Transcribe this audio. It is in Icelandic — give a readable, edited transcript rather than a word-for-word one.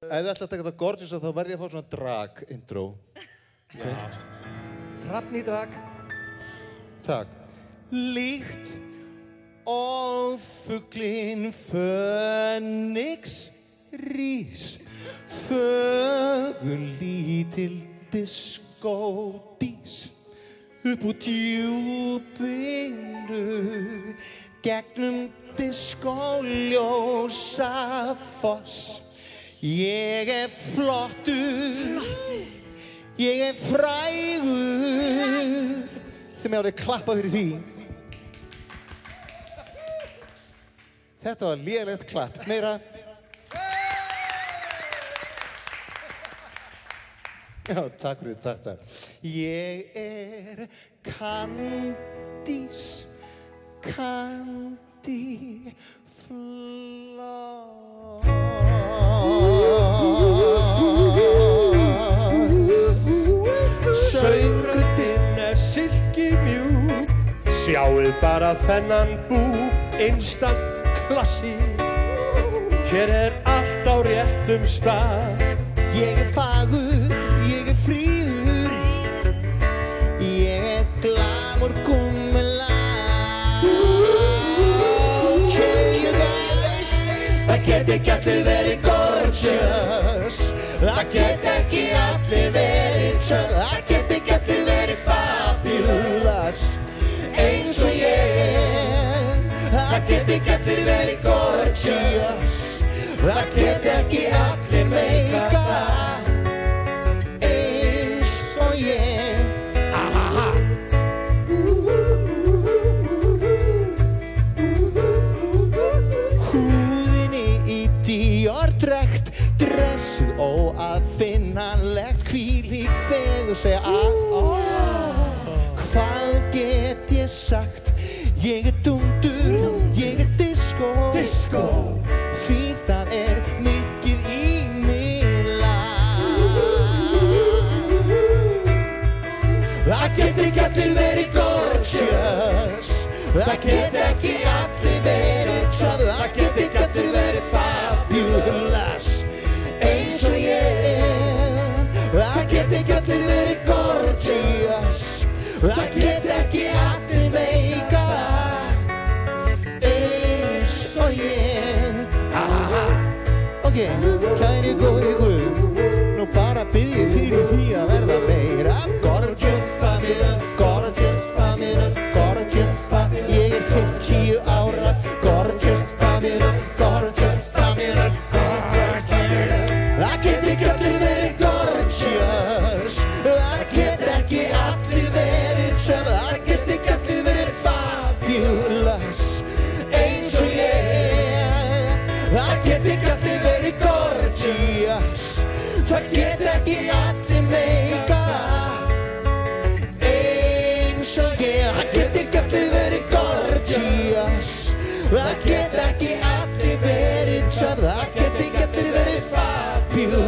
Ef þið ætla að taka þetta gorgeous þá verð ég að fá svona drag intro. Okay. Hrafn í drag. Takk. Líkt og fuglinn Fönix rís, fögur lítil diskódís, upp úr djúpinu, gegnum diskóljósa foss. Ég flottur, ég frægur. Þið með árið klappa fyrir því. Þetta var lélegt klapp. Meira. Já, takk fyrir, takk. Ég Candice, Candy Floss. Söngrutin silkimjúk. Sjáið bara þennan búk, instant klassi. Hér allt á réttum stað. Ég fagur, ég fríður, ég glamour gúmmelag. Okay, you guys, það get ekki allir verið gorgeous. Það get ekki allir verið töff. Það get ekki allir verið fabulous eins og ég. Það get ekki allir verið gorgeous. Það get ekki allir meika eins og ég. Húðinni í Dior-drækt, dressuð óaðfinnanlegt, hvílík fegurð segja Hvað get ég sagt? Ég dundur, ég disco, því það mikið í mig Það get ekki allir verið gorgeous. Það get ekki allir verið töff. Það get ekki allir verið fabulous eins og ég. Það get ekki allir verið gorgeous. Það get ekki allir meika eins og ég. Ok, kæri góði guð, nú bara bið ég fyrir því að verða meira gorgeous fabulous, gorgeous fabulous, gorgeous fabulous. Ég 50 ára, gorgeous fabulous, gorgeous fabulous, gorgeous fabulous. Það get ekki allir verið gorgeous. Það get ekki allir verið töff. Það get ekki allir verið fabulous eins og ég. Það get ekki allir verið gorgeous. Það get ekki allir meika eins og ég. Það get ekki allir verið gorgeous. Það get ekki allir verið töff. Það get ekki allir verið fabulous